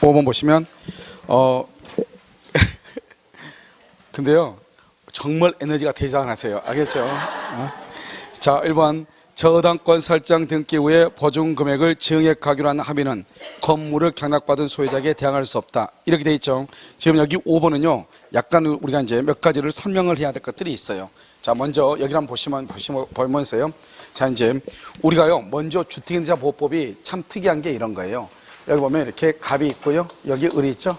5번 보시면 근데요 정말 에너지가 대단하세요. 알겠죠? 자, 1번 저당권 설정 등기 후에 보증 금액을 증액하기로 한 합의는 건물을 경락받은 소유자에게 대항할 수 없다. 이렇게 돼 있죠. 지금 여기 5번은요 약간 우리가 이제 몇 가지를 설명을 해야 될 것들이 있어요. 자, 먼저 여기 한번 보시면서요. 자, 이제 우리가요 먼저 주택임대차 보호법이 참 특이한 게 이런 거예요. 여기 보면 이렇게 갑이 있고요. 여기 을이 있죠.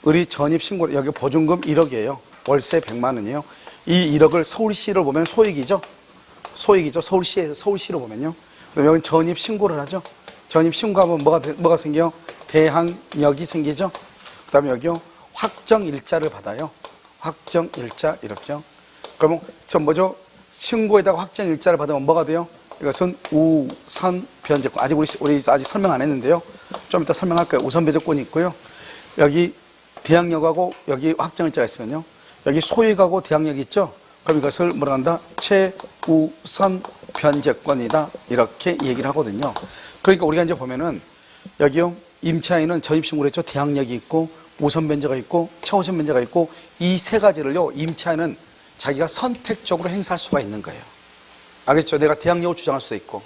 을이 전입신고, 여기 보증금 1억이에요. 월세 100만 원이에요. 이 1억을 서울시로 보면 소액이죠. 소액이죠. 서울시로 보면요. 그다음에 여기 전입신고를 하죠. 전입신고하면 뭐가 생겨요? 대항력이 생기죠. 그 다음에 여기요. 확정일자를 받아요. 확정일자, 이렇게요. 그러면 전 뭐죠? 신고에다가 확정일자를 받으면 뭐가 돼요? 이것은 우선 변제권. 아직 우리 아직 설명 안 했는데요. 좀 이따 설명할까요? 우선 변제권이 있고요. 여기 대항력하고 여기 확정일자가 있으면요. 여기 소액하고 대항력이 있죠. 그럼 이것을 뭐라 한다? 최우선 변제권이다. 이렇게 얘기를 하거든요. 그러니까 우리가 이제 보면은 여기요. 임차인은 전입신고를 했죠. 대항력이 있고 우선 변제가 있고 최우선 변제가 있고 이 세 가지를요. 임차인은 자기가 선택적으로 행사할 수가 있는 거예요. 알겠죠? 내가 대항력을 주장할 수도 있고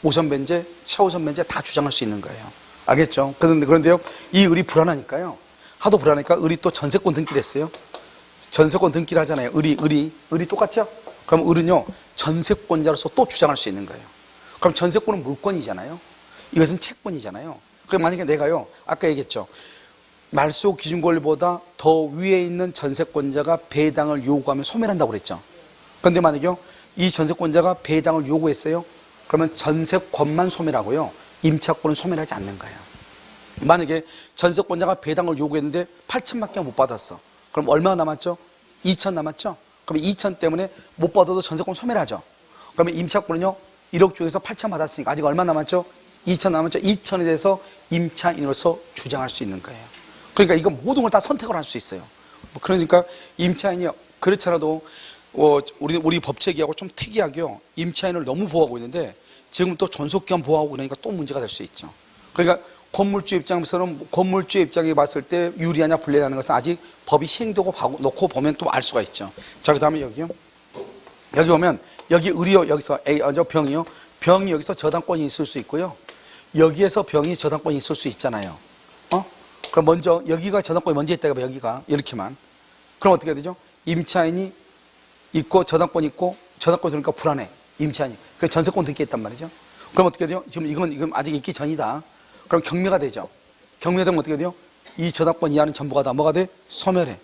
우선 변제, 최우선 변제 다 주장할 수 있는 거예요. 알겠죠? 그런데요, 이 을이 불안하니까요. 하도 불안하니까 을이 또 전세권 등기를 했어요. 전세권 등기를 하잖아요. 을이 똑같죠? 그럼 을은요, 전세권자로서 또 주장할 수 있는 거예요. 그럼 전세권은 물권이잖아요. 이것은 채권이잖아요. 그럼 만약에 내가요, 아까 얘기했죠. 말소 기준 권리보다 더 위에 있는 전세권자가 배당을 요구하면 소멸한다고 그랬죠. 그런데 만약에 이 전세권자가 배당을 요구했어요. 그러면 전세권만 소멸하고요. 임차권은 소멸하지 않는 거예요. 만약에 전세권자가 배당을 요구했는데 8천밖에 못 받았어. 그럼 얼마가 남았죠? 2천 남았죠? 그럼 2천 때문에 못 받아도 전세권 소멸하죠. 그러면 임차권은요. 1억 중에서 8천 받았으니까 아직 얼마 남았죠? 2천 남았죠? 2천에 대해서 임차인으로서 주장할 수 있는 거예요. 그러니까 이거 모든 걸 다 선택을 할 수 있어요. 그러니까 임차인이 그렇잖아도 우리 법체계하고 좀 특이하게요. 임차인을 너무 보호하고 있는데 지금 또 존속기관 보호하고 그러니까 또 문제가 될 수 있죠. 그러니까 건물주 입장에서는 건물주 입장에 봤을 때 유리하냐 불리하냐는 것은 아직 법이 시행되고 놓고 보면 또 알 수가 있죠. 자, 그 다음에 여기요. 여기 보면 여기 을이요. 여기서 병이요. 병이 여기서 저당권이 있을 수 있고요. 여기에서 병이 저당권이 있을 수 있잖아요. 그럼 먼저 여기가 저당권이 먼저 있다가 여기가 이렇게만. 그럼 어떻게 해야 되죠? 임차인이 있고 저당권이 있고 저당권이 들으니까 불안해. 임차인이. 그래서 전세권 등기했단 말이죠. 그럼 어떻게 돼요? 지금 이건 아직 있기 전이다. 그럼 경매가 되죠. 경매되면 어떻게 돼요? 이 저당권 이하는 전부가 다 뭐가 돼? 소멸해.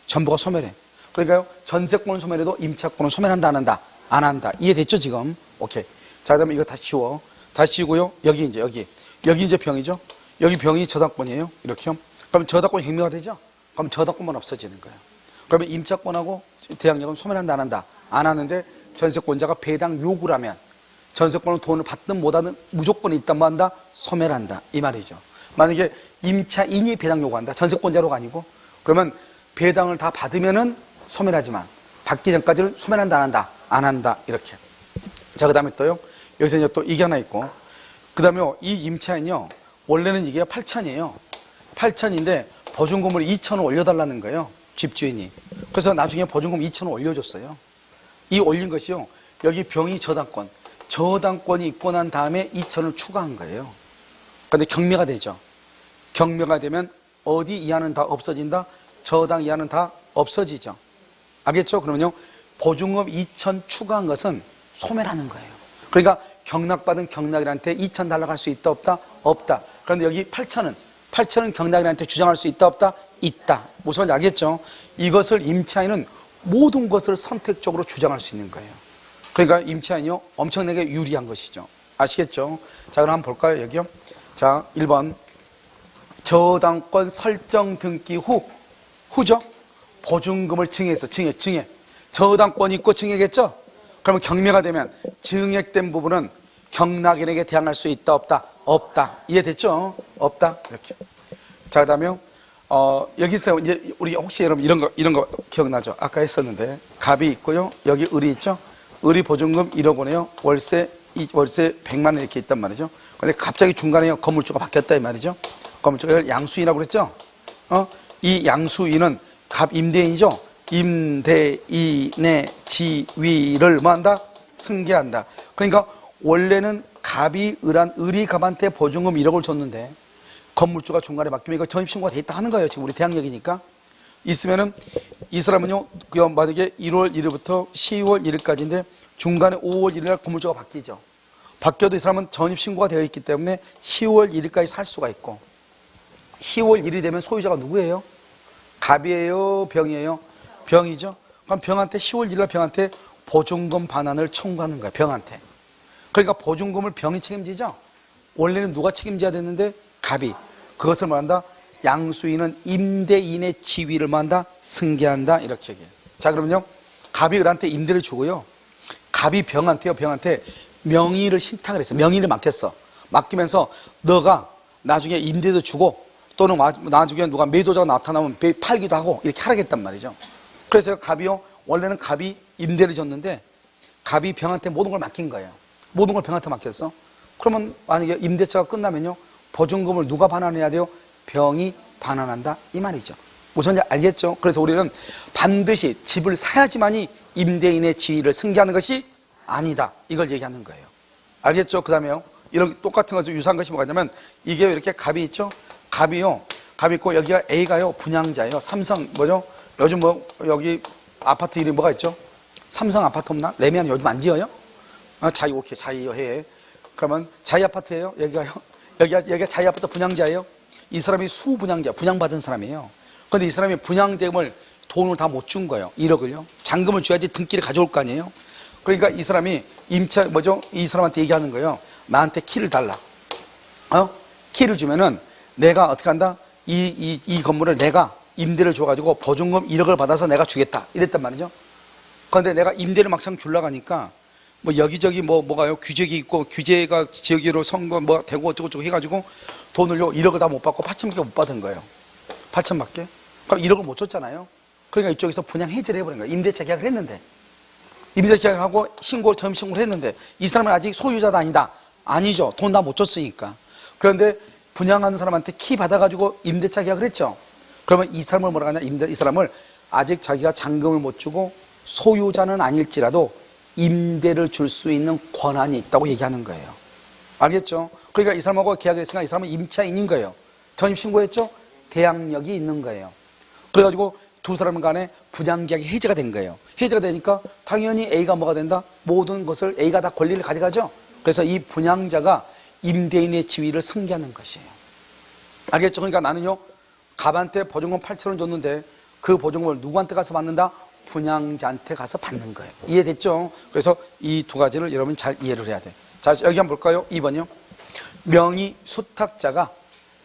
전부가 소멸해. 그러니까요. 전세권은 소멸해도 임차권은 소멸한다 안 한다? 안 한다. 이해됐죠 지금? 오케이. 자, 그다음에 이거 다시 지워. 다시 지우고요. 여기 이제 병이죠. 여기 병이 저당권이에요. 이렇게요. 그럼 저당권이 경매가 되죠. 그럼 저당권만 없어지는 거예요. 그러면 임차권하고 대항력은 소멸한다 안 한다? 안 하는데 전세권자가 배당 요구를 하면 전세권은 돈을 받든 못하든 무조건 있단 뭐 한다? 소멸한다. 이 말이죠. 만약에 임차인이 배당 요구한다. 전세권자로가 아니고 그러면 배당을 다 받으면은 소멸하지만 받기 전까지는 소멸한다 안 한다? 안 한다. 이렇게. 자, 그 다음에 또요. 여기서 이제 또 이게 하나 있고 그 다음에 이 임차인이요. 원래는 이게 8천이에요. 8천인데 보증금을 2천을 올려달라는 거예요. 집주인이. 그래서 나중에 보증금 2천을 올려줬어요. 이 올린 것이요. 여기 병이 저당권이 있고 난 다음에 2천을 추가한 거예요. 그런데 경매가 되죠. 경매가 되면 어디 이하는 다 없어진다? 저당 이하는 다 없어지죠. 알겠죠? 그러면요. 보증금 2천 추가한 것은 소멸하는 거예요. 그러니까 경락받은 경락인한테 2천 달라갈 수 있다 없다? 없다. 그런데 여기 8천은 경락인한테 주장할 수 있다 없다? 있다. 무슨 말인지 알겠죠? 이것을 임차인은 모든 것을 선택적으로 주장할 수 있는 거예요. 그러니까 임차인이요 엄청나게 유리한 것이죠. 아시겠죠? 자, 그럼 한번 볼까요? 여기요. 자, 1번 저당권 설정 등기 후죠? 보증금을 증액해서 증액. 저당권이 있고 증액했죠? 그러면 경매가 되면 증액된 부분은 경락인에게 대항할 수 있다 없다? 없다. 이해됐죠? 없다. 이렇게. 자, 그다음에 여기서 이제 우리 혹시 여러분 이런 거 기억나죠? 아까 했었는데 갑이 있고요. 여기 을이 있죠? 을이 보증금 1억 원이에요. 월세 100만 원 이렇게 있단 말이죠. 근데 갑자기 중간에 건물주가 바뀌었다 이 말이죠. 그럼 저걸 양수인이라고 그랬죠? 이 양수인은 갑 임대인이죠? 임대인의 지위를 뭐 한다? 승계한다. 그러니까 원래는 갑이 을이 갑한테 보증금 1억을 줬는데 건물주가 중간에 맡기면 이거 전입신고가 돼 있다 하는 거예요. 지금 우리 대항력이니까. 있으면은 이 사람은요, 만약에 1월 1일부터 10월 1일까지인데 중간에 5월 1일 날 건물주가 바뀌죠. 바뀌어도 이 사람은 전입신고가 되어 있기 때문에 10월 1일까지 살 수가 있고 10월 1일이 되면 소유자가 누구예요? 갑이에요? 병이에요? 병이죠. 그럼 병한테 10월 1일 날 병한테 보증금 반환을 청구하는 거예요. 병한테. 그러니까 보증금을 병이 책임지죠. 원래는 누가 책임져야 됐는데 갑이. 그것을 말한다. 양수인은 임대인의 지위를 말한다. 승계한다. 이렇게 얘기해요. 자, 그러면요. 갑이 을한테 임대를 주고요. 갑이 병한테 명의를 신탁을 했어. 명의를 맡겼어. 맡기면서 너가 나중에 임대도 주고 또는 나중에 누가 매도자가 나타나면 팔기도 하고 이렇게 하라겠단 말이죠. 그래서 갑이요. 원래는 갑이 임대를 줬는데 갑이 병한테 모든 걸 맡긴 거예요. 모든 걸 병한테 맡겼어. 그러면 만약에 임대차가 끝나면요. 보증금을 누가 반환해야 돼요? 병이 반환한다 이 말이죠. 무슨 말인지 알겠죠? 그래서 우리는 반드시 집을 사야지만이 임대인의 지위를 승계하는 것이 아니다. 이걸 얘기하는 거예요. 알겠죠? 그 다음에요. 이런 똑같은 것을 유사한 것이 뭐가 있냐면 이게 이렇게 갑이 있죠? 갑이 있고 여기가 A가요. 분양자예요. 삼성 뭐죠? 요즘 뭐 여기 아파트 이름이 뭐가 있죠? 삼성 아파트 없나? 레미안 요즘 안 지어요? 자이해. 그러면 자이 아파트예요. 여기가 자이 아파트 분양자예요. 이 사람이 수분양자, 분양받은 사람이에요. 그런데 이 사람이 분양대금을 돈을 다 못 준 거예요. 1억을요. 잔금을 줘야지 등기를 가져올 거 아니에요. 그러니까 이 사람이 이 사람한테 얘기하는 거예요. 나한테 키를 달라. 키를 주면은 내가 어떻게 한다? 이 건물을 내가 임대를 줘가지고 보증금 1억을 받아서 내가 주겠다. 이랬단 말이죠. 그런데 내가 임대를 막상 주려고 하니까 뭐 여기저기 뭐가요? 규제가 있고 규제가 지역으로 선거 뭐 되고 어쩌고저쩌고 해가지고 돈을요 1억을 다 못 받고 8천밖에 못 받은 거예요. 8천밖에. 그럼 1억을 못 줬잖아요. 그러니까 이쪽에서 분양 해지를 해버린 거예요. 임대차 계약을 했는데. 임대차 계약하고 전입신고를 했는데 이 사람은 아직 소유자도 아니다. 아니죠. 돈 다 못 줬으니까. 그런데 분양하는 사람한테 키 받아가지고 임대차 계약을 했죠. 그러면 이 사람을 뭐라 하냐? 이 사람을 아직 자기가 잔금을 못 주고 소유자는 아닐지라도 임대를 줄 수 있는 권한이 있다고 얘기하는 거예요. 알겠죠? 그러니까 이 사람하고 계약을 했으니까 이 사람은 임차인인 거예요. 전입신고했죠? 대항력이 있는 거예요. 그래가지고 두 사람 간에 분양계약이 해지가 된 거예요. 해지가 되니까 당연히 A가 뭐가 된다? 모든 것을 A가 다 권리를 가져가죠. 그래서 이 분양자가 임대인의 지위를 승계하는 것이에요. 알겠죠? 그러니까 나는요 갑한테 보증금 8천원 줬는데 그 보증금을 누구한테 가서 받는다? 분양자한테 가서 받는 거예요. 이해됐죠? 그래서 이 두 가지를 여러분이 잘 이해를 해야 돼. 자, 여기 한번 볼까요? 2번이요. 명의 수탁자가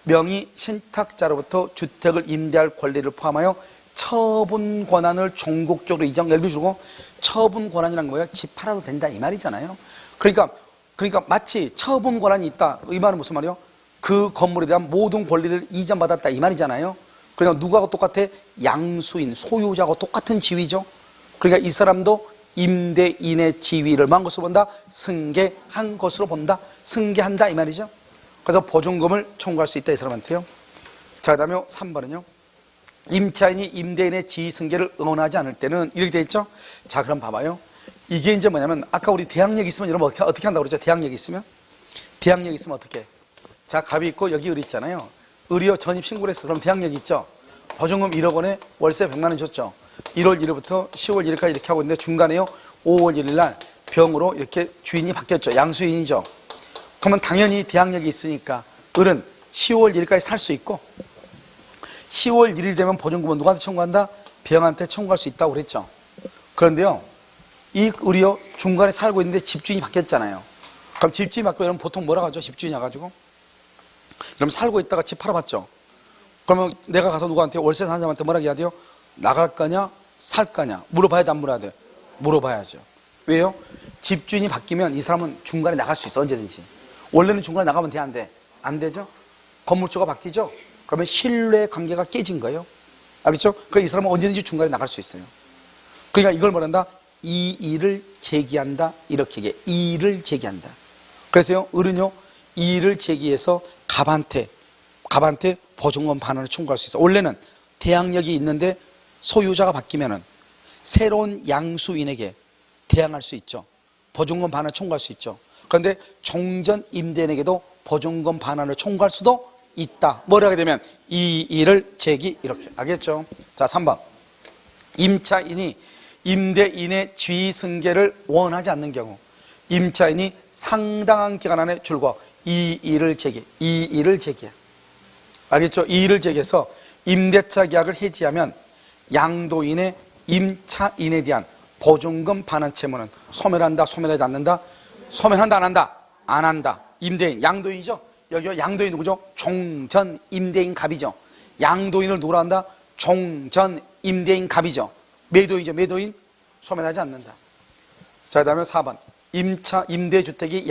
명의 신탁자로부터 주택을 임대할 권리를 포함하여 처분 권한을 종국적으로 예를 주고 처분 권한이란 거예요. 집 팔아도 된다 이 말이잖아요. 그러니까 마치 처분 권한이 있다. 이 말은 무슨 말이요? 그 건물에 대한 모든 권리를 이전받았다 이 말이잖아요. 그러니까 누구하고 똑같아? 양수인, 소유자하고 똑같은 지위죠. 그러니까 이 사람도 임대인의 지위를 뭐한 것으로 본다? 승계한 것으로 본다. 승계한다 이 말이죠. 그래서 보증금을 청구할 수 있다 이 사람한테요. 자, 그 다음에 3번은요. 임차인이 임대인의 지위 승계를 응원하지 않을 때는 이렇게 돼 있죠. 자, 그럼 봐봐요. 이게 이제 뭐냐면 아까 우리 대항력이 있으면 여러분 어떻게 한다고 그랬죠? 대항력이 있으면 어떻게? 자, 갑이 있고 여기 을이 있잖아요. 을이요 전입신고를 했어. 그럼 대항력이 있죠. 보증금 1억 원에 월세 100만 원 줬죠. 1월 1일부터 10월 1일까지 이렇게 하고 있는데 중간에요 5월 1일 날 병으로 이렇게 주인이 바뀌었죠. 양수인이죠. 그러면 당연히 대항력이 있으니까 을은 10월 1일까지 살 수 있고 10월 1일 되면 보증금은 누구한테 청구한다? 병한테 청구할 수 있다고 그랬죠. 그런데요 이 을이요 중간에 살고 있는데 집주인이 바뀌었잖아요. 그럼 집주인이 바뀌면 여러분 보통 뭐라고 하죠? 집주인이 와가지고 그럼 살고 있다가 집 팔아봤죠. 그러면 내가 가서 누구한테 월세 사는 사람한테 뭐라고 해야 돼요? 나갈 거냐 살 거냐 물어봐야 돼 안 물어봐야 돼? 물어봐야죠. 왜요? 집주인이 바뀌면 이 사람은 중간에 나갈 수 있어. 언제든지. 원래는 중간에 나가면 돼 안 돼? 안 되죠. 건물주가 바뀌죠. 그러면 신뢰 관계가 깨진 거예요. 알겠죠? 그러니까 이 사람은 언제든지 중간에 나갈 수 있어요. 그러니까 이걸 뭐란다? 이의를 제기한다 이렇게 얘기해. 이의를 제기한다. 그래서요 을은요 이의를 제기해서 갑한테 보증금 반환을 청구할 수 있어. 원래는 대항력이 있는데 소유자가 바뀌면은 새로운 양수인에게 대항할 수 있죠. 보증금 반환을 청구할 수 있죠. 그런데 종전 임대인에게도 보증금 반환을 청구할 수도 있다. 뭘 하게 되면 이 일을 제기 이렇게. 알겠죠? 자, 3번. 임차인이 임대인의 지위 승계를 원하지 않는 경우 임차인이 상당한 기간 안에 줄과 이 일을 제기. 이 일을 제기해. 알겠죠? 이 일을 제기해서 임대차 계약을 해지하면 양도인의 임차인에 대한 보증금 반환 채무는 소멸한다, 소멸하지 않는다? 소멸한다, 안 한다? 안 한다. 임대인, 양도인이죠? 여기 양도인 누구죠? 종전 임대인 갑이죠. 양도인을 누구라 한다? 종전 임대인 갑이죠. 매도인이죠. 매도인 소멸하지 않는다. 자, 그다음에 4번. 임대주택이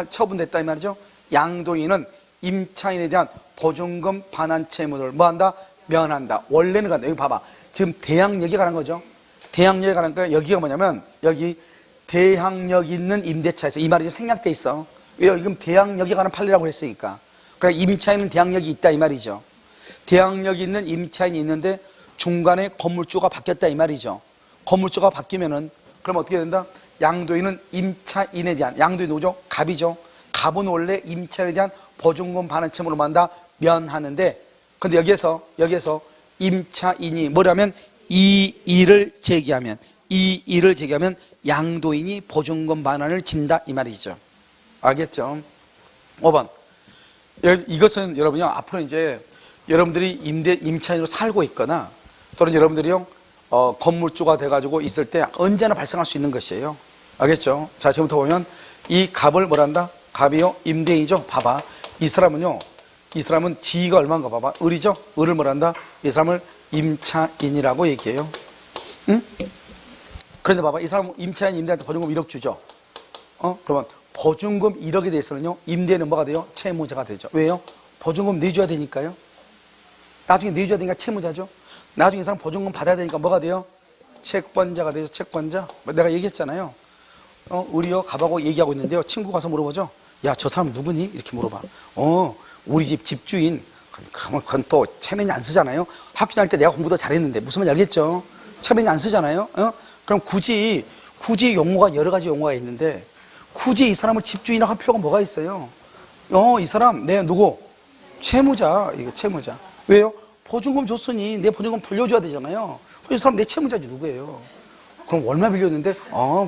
처분됐다 이 말이죠. 양도인은 임차인에 대한 보증금 반환 채무를 뭐한다? 면한다. 원래는 간다. 여기 봐봐. 지금 대항력이 가는 거죠. 대항력이 가는 거야. 여기가 뭐냐면 여기 대항력 있는 임대차에서 이 말이 지금 생략돼 있어. 왜요? 지금 대항력이 가는 판례라고 했으니까. 그러니까 임차인은 대항력이 있다 이 말이죠. 대항력이 있는 임차인이 있는데 중간에 건물주가 바뀌었다 이 말이죠. 건물주가 바뀌면은 그럼 어떻게 된다? 양도인은 임차인에 대한, 양도인 누구죠? 갑이죠. 갑은 원래 임차인에 대한 보증금 반환 채무를 만다 면하는데, 근데 여기에서 임차인이 뭐라면 이 일을 제기하면 양도인이 보증금 반환을 진다 이 말이죠. 알겠죠? 5번. 이것은 여러분요, 앞으로 이제 여러분들이 임차인으로 살고 있거나 또는 여러분들이요, 건물주가 돼가지고 있을 때 언제나 발생할 수 있는 것이에요. 알겠죠? 자, 지금부터 보면 이 갑을 뭐란다? 갑이요, 임대인이죠? 봐봐. 이 사람은 지위가 얼마인가 봐봐. 을이죠? 을을 뭐란다? 이 사람을 임차인이라고 얘기해요. 응? 그런데 봐봐. 이 사람은 임차인 임대한테 보증금 1억 주죠? 그러면 보증금 1억에 대해서는요, 임대인은 뭐가 돼요? 채무자가 되죠. 왜요? 보증금 내줘야 되니까요. 나중에 내줘야 되니까 채무자죠. 나중에 이 사람 보증금 받아야 되니까 뭐가 돼요? 채권자가 되죠. 채권자. 내가 얘기했잖아요. 우리요, 갑하고 얘기하고 있는데요. 친구 가서 물어보죠. 야, 저 사람 누구니? 이렇게 물어봐. 우리 집 집주인. 그러면 그건 또 체면이 안 쓰잖아요. 학교 다닐 때 내가 공부도 잘했는데 무슨 말인지 알겠죠? 체면이 안 쓰잖아요. 그럼 굳이 용어가 여러 가지 용어가 있는데 굳이 이 사람을 집주인이라고 할 필요가 뭐가 있어요? 이 사람 내 누구? 채무자. 이거 채무자. 왜요? 보증금 줬으니 내 보증금 돌려줘야 되잖아요. 이 사람 내 채무자지 누구예요? 그럼 얼마 빌렸는데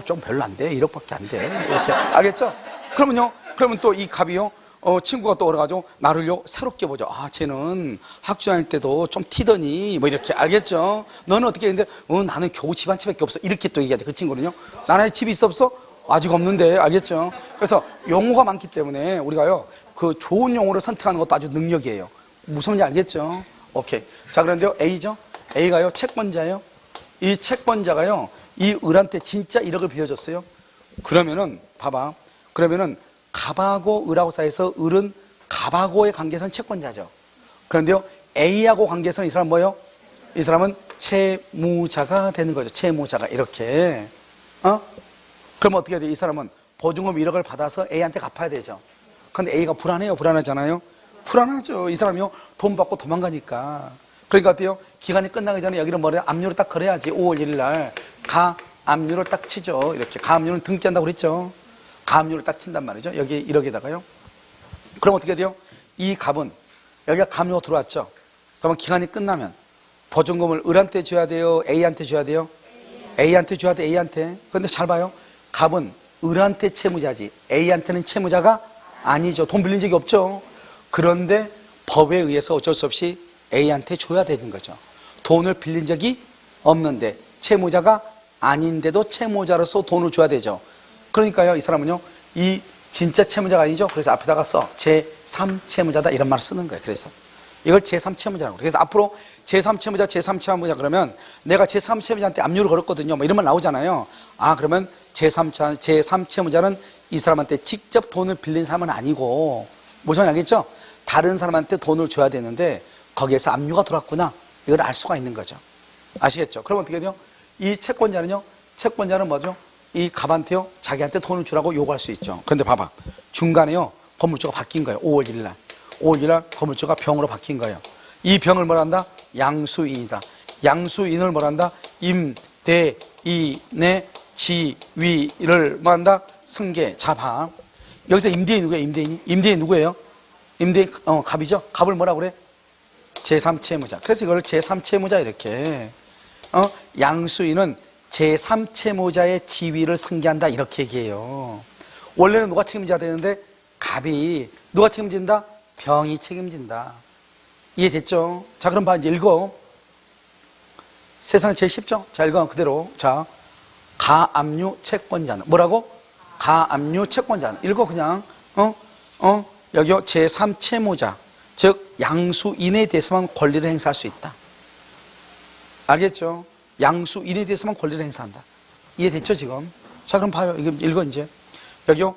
좀 별로 안 돼. 1억밖에 안 돼. 이렇게. 알겠죠? 그러면 또 이 갑이요, 친구가 또 오래가지고 나를요 새롭게 보죠. 아, 쟤는 학교 다닐 때도 좀 튀더니 뭐 이렇게. 알겠죠? 너는 어떻게 했는데 나는 겨우 집 한 채밖에 없어. 이렇게 또 얘기하죠. 그 친구는요. 나는 집이 있어 없어? 아직 없는데. 알겠죠? 그래서 용어가 많기 때문에 우리가요, 그 좋은 용어를 선택하는 것도 아주 능력이에요. 무슨 말인지 알겠죠? 오케이. 자, 그런데요, A죠? A가요, 채권자예요. 이 채권자가요, 이 을한테 진짜 1억을 빌려줬어요. 그러면은 봐봐. 그러면은 갑하고 을하고 사이에서 을은 갑하고의 관계에서는 채권자죠. 그런데요, A하고 관계에서는 이 사람 뭐예요? 이 사람은 채무자가 되는 거죠. 채무자가. 이렇게. 그럼 어떻게 해야 돼? 이 사람은 보증금 1억을 받아서 A한테 갚아야 되죠. 그런데 A가 불안해요? 불안하잖아요? 불안하죠. 이 사람이요, 돈 받고 도망가니까. 그러니까 어때요? 기간이 끝나기 전에 여기를 뭐래? 압류를 딱 걸어야지. 5월 1일 날 가압류를 딱 치죠. 이렇게. 가압류는 등기한다고 그랬죠. 가압류를 딱 친단 말이죠. 여기 1억에다가요. 그럼 어떻게 돼요? 이 갑은 여기가 가압류가 들어왔죠. 그러면 기간이 끝나면 보증금을 을한테 줘야 돼요? A한테 줘야 돼요? A한테 줘야 돼. A한테. 그런데 잘 봐요. 갑은 을한테 채무자지 A한테는 채무자가 아니죠. 돈 빌린 적이 없죠. 그런데 법에 의해서 어쩔 수 없이 A한테 줘야 되는 거죠. 돈을 빌린 적이 없는데 채무자가 아닌데도 채무자로서 돈을 줘야 되죠. 그러니까요, 이 사람은요, 이 진짜 채무자가 아니죠. 그래서 앞에다가 제3채무자다 이런 말을 쓰는 거예요. 그래서 이걸 제3채무자라고. 그래서 앞으로 제3채무자 그러면 내가 제3채무자한테 압류를 걸었거든요. 뭐 이런 말 나오잖아요. 그러면 제3채무자는 이 사람한테 직접 돈을 빌린 사람은 아니고, 무슨 말인지 알겠죠? 다른 사람한테 돈을 줘야 되는데 거기에서 압류가 들어왔구나. 이걸 알 수가 있는 거죠. 아시겠죠? 그럼 어떻게 돼요? 이 채권자는 뭐죠? 이 갑한테요, 자기한테 돈을 주라고 요구할 수 있죠. 그런데 봐봐. 중간에요, 건물주가 바뀐 거예요. 5월 1일 날. 5일날 건물주가 병으로 바뀐 거예요. 이 병을 뭐라 한다? 양수인이다. 양수인을 뭐라 한다? 임대인의 지위를 뭐 한다? 승계, 잡아. 여기서 임대인 누구예요? 임대인이? 임대인 누구예요? 임대인, 갑이죠? 갑을 뭐라 그래? 제3채무자. 그래서 이걸 제3채무자 이렇게. 양수인은 제3채무자의 지위를 승계한다 이렇게 얘기해요. 원래는 누가 책임져야 되는데 갑이 누가 책임진다? 병이 책임진다. 이해됐죠? 자, 그럼 봐, 이제 읽어. 세상에 제일 쉽죠? 자, 읽어 그대로. 자, 가압류 채권자는 뭐라고? 가압류 채권자는 읽어 그냥. 여기요 제3채무자 즉 양수인에 대해서만 권리를 행사할 수 있다. 알겠죠? 양수인에 대해서만 권리를 행사한다. 이해됐죠 지금? 자, 그럼 봐요. 이거 읽어 이제. 여기요.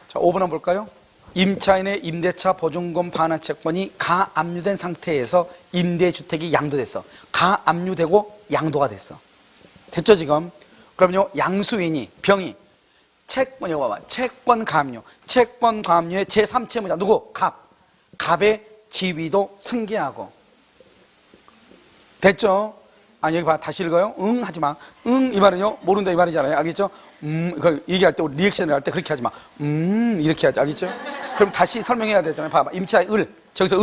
자, 5번 한번 볼까요? 임차인의 임대차 보증금 반환 채권이 가압류된 상태에서 임대주택이 양도됐어. 가압류되고 양도가 됐어. 됐죠 지금? 그럼요 양수인이 병이 채권, 이거 봐봐. 채권 가압류. 채권 가압류의 제3채무자 누구? 갑. 갑의 지위도 승계하고. 됐죠? 아니, 여기 봐. 다시 읽어요. 응 하지 마. 응 이 말은요 모른다 이 말이잖아요. 알겠죠? 그걸 얘기할 때, 우리 리액션을 할 때 그렇게 하지 마. 이렇게 하지. 알겠죠? 그럼 다시 설명해야 되잖아요. 봐봐. 임차의 저기서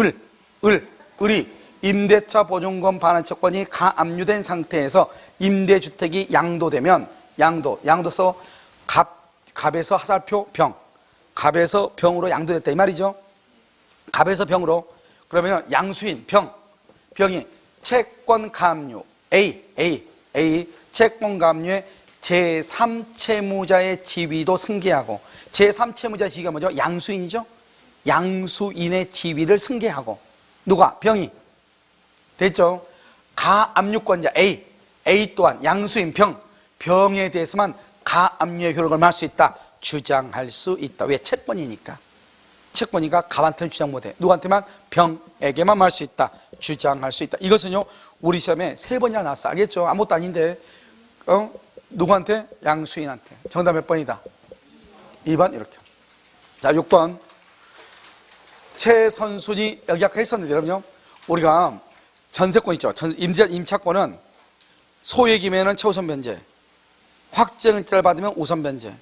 을이 임대차 보증금 반환 채권이 가압류된 상태에서 임대주택이 양도되면 양도서 갑에서 화살표 병, 갑에서 병으로 양도됐다 이 말이죠. 갑에서 병으로. 그러면 양수인 병이 채권 가압류 A 채권 가압류의 제3채무자의 지위도 승계하고. 제3채무자의 지위가 뭐죠? 양수인이죠. 양수인의 지위를 승계하고. 누가? 병이. 됐죠? 가압류권자 A 또한 양수인 병에 대해서만 가압류의 효력을 말할 수 있다. 주장할 수 있다. 왜? 채권이니까. 채권이가 갑한테는 주장 못해. 누구한테만? 병에게만 말할 수 있다. 주장할 수 있다. 이것은요 우리 시험에 3번이나 나왔어. 알겠죠? 아무것도 아닌데 누구한테? 양수인한테. 정답 몇 번이다? 2번 이렇게. 자, 6번 최선순이 여기 아까 했었는데 여러분요 우리가 전세권 있죠. 임차권은 소액이면 최우선 변제, 확정일자를 받으면 우선 변제, 그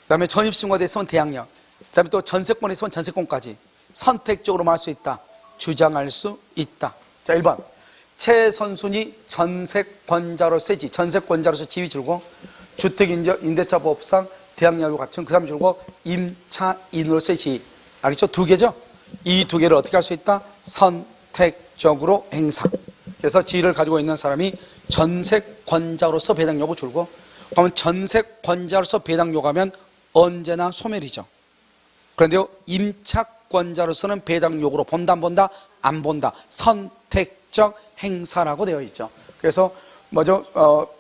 다음에 전입신고가 있으면 대항력, 그 다음에 또 전세권에 있으면 전세권까지 선택적으로 말할 수 있다. 주장할 수 있다. 자, 1번 최선순이 전세권자로서의 지위, 전세권자로서 지위 줄고 주택임대차법상 대항력을 갖춘 그 다음에 줄고 임차인으로서의 지위. 알겠죠? 2개죠? 이 2개를 어떻게 할 수 있다? 선택적으로 행사. 그래서 지위를 가지고 있는 사람이 전세권자로서 배당 요구 줄고, 그러면 전세권자로서 배당 요구하면 언제나 소멸이죠. 그런데요 임차권자로서는 배당 요구로 본다 안 본다? 안 본다. 선택적 행사라고 되어 있죠. 그래서 뭐죠?